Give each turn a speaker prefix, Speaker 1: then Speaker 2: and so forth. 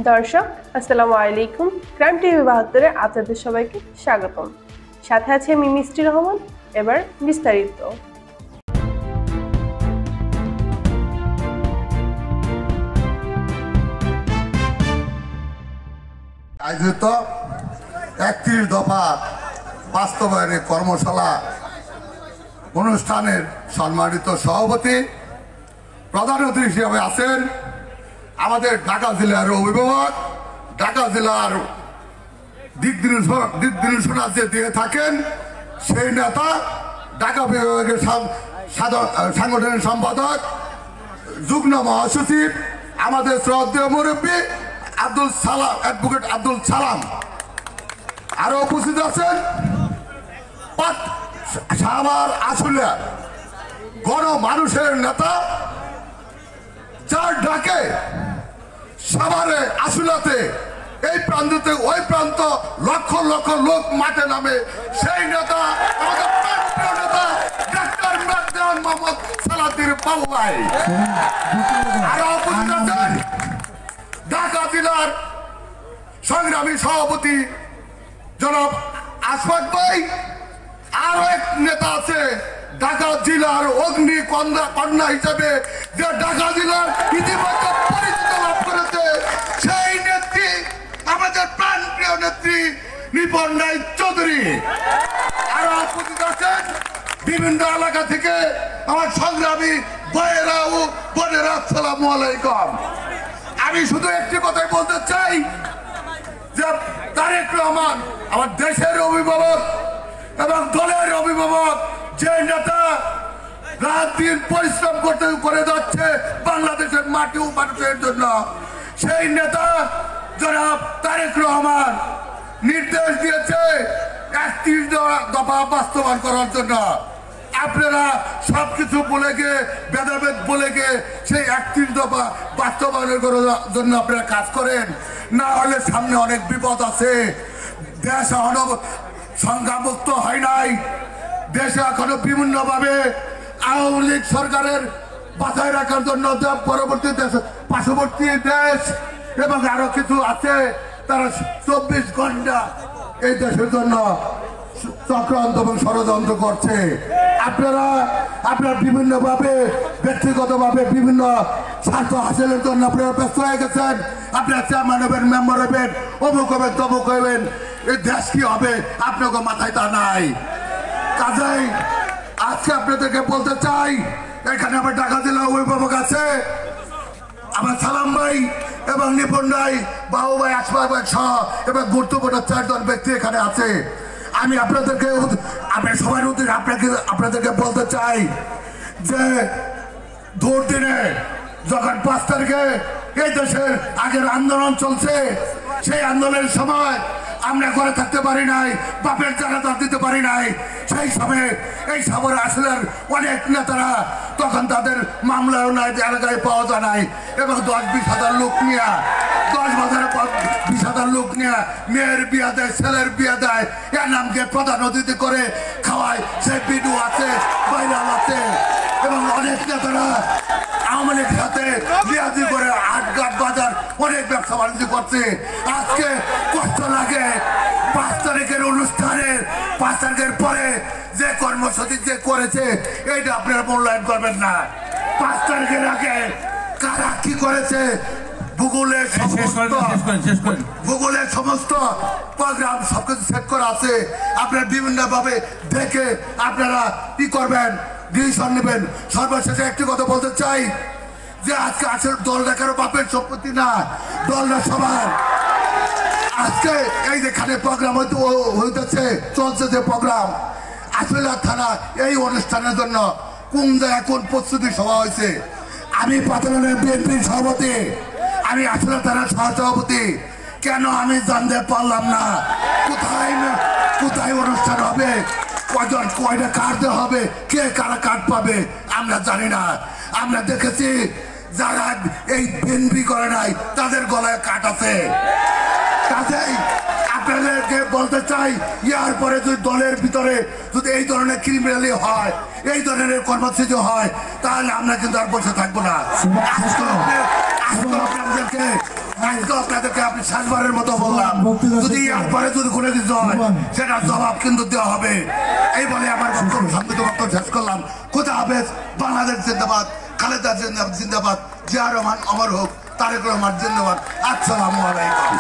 Speaker 1: দর্শক আসসালামু আলাইকুম। ক্রাইম টিভি ৭২-এ আপনাদের সবাইকে স্বাগতম। সাথে আছে আমি মিষ্টি রহমান। এবার বিস্তারিত।
Speaker 2: আয়োজিত ৩১ দফা বাস্তবায়নে কর্মশালা অনুষ্ঠানের সম্মানিত সভাপতি, প্রধান অতিথি হিসেবে আছেন আমাদের ঢাকা জেলার অভিভাবক, ঢাকা জেলার দিক নির্দেশনা যে দিয়ে থাকেন সেই নেতা, ঢাকা বিভাগের সাংগঠনিক সম্পাদক, যুগ্ম মহাসচিব, আমাদের শ্রদ্ধেয় মুরব্বী অ্যাডভোকেট আব্দুল সালাম, আরো উপস্থিত আছেন সাভার আশুলিয়া গণমানুষের নেতা, যার ডাকে সাভারে আশুলিয়াতে এই প্রান্ততে ওই প্রান্ত লক্ষ লক্ষ লোক মাঠে নামে, সেই নেতা আমাদের প্রিয় নেতা ডাক্তার মেজর মোহাম্মদ সালাউদ্দিন পাল্লাই। আরো উপস্থিত আছেন ঢাকা জেলার সংগ্রামী সভাপতি জনাব আশফাক ভাই। আরো এক নেতা আছে ঢাকা জেলার অগ্নি কন্যা হিসেবে, যে ঢাকা জেলার ইতিমধ্যে পরিচিত লাভ করেছে, সেই নেত্রী আমাদের প্রাণপ্রিয় নেত্রী নিপন রায় চৌধুরী। আরো উপস্থিত আছেন বিভিন্ন এলাকা থেকে আমার সংগ্রামী ভাইয়েরা ও বোনেরা, আসসালামু আলাইকুম। আমি শুধু একটি কথাই বলতে চাই যে তারেক রহমান আমার দেশের অভিভাবক এবং দলের অভিভাবক, যে নেতা রাত দিন পরিশ্রম করে যাচ্ছে বাংলাদেশের মাটি ও মানুষের জন্য, সেই নেতা জনাব তারেক রহমান নির্দেশ দিয়েছে ৩১ দফা বাস্তবায়ন করার জন্য। আপনারা সবকিছু বলে গিয়ে ভেদাভেদ বলে গিয়ে সেই ৩১ দফা বাস্তবায়নের জন্য আপনারা কাজ করেন, না হলে সামনে অনেক বিপদ আছে। দেশ এখনো সংখ্যামুক্ত হয় নাই, দেশে এখনো বিভিন্ন ভাবে আওয়ামী লীগ সরকারের বাঁচায় রাখার জন্য পরবর্তী দেশ, পার্শ্ববর্তী দেশ এবং আরো কিছু আছে, তারা ২৪ ঘন্টা এই দেশের জন্য চক্রান্ত এবং ষড়যন্ত্র করছে। আপনারা বিভিন্ন ভাবে ব্যক্তিগত ভাবে বিভিন্ন স্বার্থ হাসিলের জন্য আপনারা ব্যস্ত হয়ে গেছেন। আপনারা চেয়ারম্যান হবেন, মেম্বার হবেন, অমুক হবেন, তমুক হবেন, এই দেশ কি হবে আপনাকে মাথায় তা নাই। কাজেই আজকে আপনাদেরকে বলতে চাই, এখানে আমার ঢাকা জেলা অভিভাবক আছে, আমার সালাম ভাই এবং নিপুণ রায়, বাবু ভাই, আশফাক ভাই সহ এবং গুরুত্বপূর্ণ ৪ জন ব্যক্তি এখানে আছে। আমি আপনাদেরকে সবার উদ্দেশ্যে আপনাদেরকে বলতে চাই যে দুর্দিনে যখন ৫ তারিখে এই দেশের আগের আন্দোলন চলছে, সেই আন্দোলনের সময় আমরা ঘরে থাকতে পারি নাই, বাপের জানাজা দিতে পারি নাই। সেই সময় এই সাভার আসলের অনেক নেতারা তখন তাদের মামলাও নাই, এলাকায় পাওয়া যায় নাই, এবং ১০-২০ হাজার লোক নিয়ে ১০-২০ লোক নিয়ে মেয়ের বিয়া দেয়, ছেলের বিয়া দেয়, এর নামকে প্রধান অতিথি করে খাওয়ায়। সে ভিডিও আছে, ভাইরাল আছে, এবং অনেক নেতারা আওয়ামী লীগ সাথে বিয়াদি করে আটঘাট বাজার অনেক ব্যবসা বাণিজ্য করছে। আজকে কষ্ট লাগে ৫ তারিখের অনুষ্ঠানের ৫ তারিখের পরে যে কর্মসূচি যে করেছে, এইটা আপনারা মূল্যায়ন করবেন না। ৫ তারিখের আগে কারা কি করেছে, ভূগোলের সমস্ত প্রোগ্রাম সবকিছু সেট করা আছে। আপনারা বিভিন্ন ভাবে দেখে আপনারা কি করবেন, ডিসিশন নেবেন। সর্বশেষে একটি কথা বলতে চাই যে আজকে আসলে দলটা কারো বাপের সম্পত্তি না, দলটা সবার। আজকে এই যেখানে প্রোগ্রাম হইতেছে, চলছে যে প্রোগ্রাম, আশুলিয়া থানা এই অনুষ্ঠানের জন্য কোন জায়গায় কোন প্রস্তুতি সভা হয়েছে। আমি পাতালের বিএনপির সভাপতি, আমি আশুলিয়া থানার সহসভাপতি, কেন আমি জানতে পারলাম না কোথায় অনুষ্ঠান হবে, কয়জন কয়টা কার্ড দেওয়া হবে, কে কারা কার্ড পাবে আমরা জানি না। আমরা দেখেছি যারা এই বিএনপি করে নাই তাদের গলায় কাট আছে। কাজেই আপনাদেরকে বলতে চাই, ইয়ার পরে যদি দলের ভিতরে যদি এই ধরনের ক্রিমিনালি হয়, এই ধরনের কর্মসূচি হয়, তাহলে আমরা কিন্তু আর বসে থাকবো না। আপনাদেরকে আজকে আপনাদেরকে আপনি শেষবারের মতো বললাম, যদি একবারে যদি কোনো কিছু হয় সেটার জবাব কিন্তু দেওয়া হবে। এই বলে আমার বক্তব্য সংক্ষিপ্ত বক্তব্য শেষ করলাম। খোদা হাফেজ। বাংলাদেশ জিন্দাবাদ, খালেদা জিন্দাবাদ, জিয়া রহমান অমর হোক, তারেক রহমান জিন্দাবাদ। আসসালামু আলাইকুম।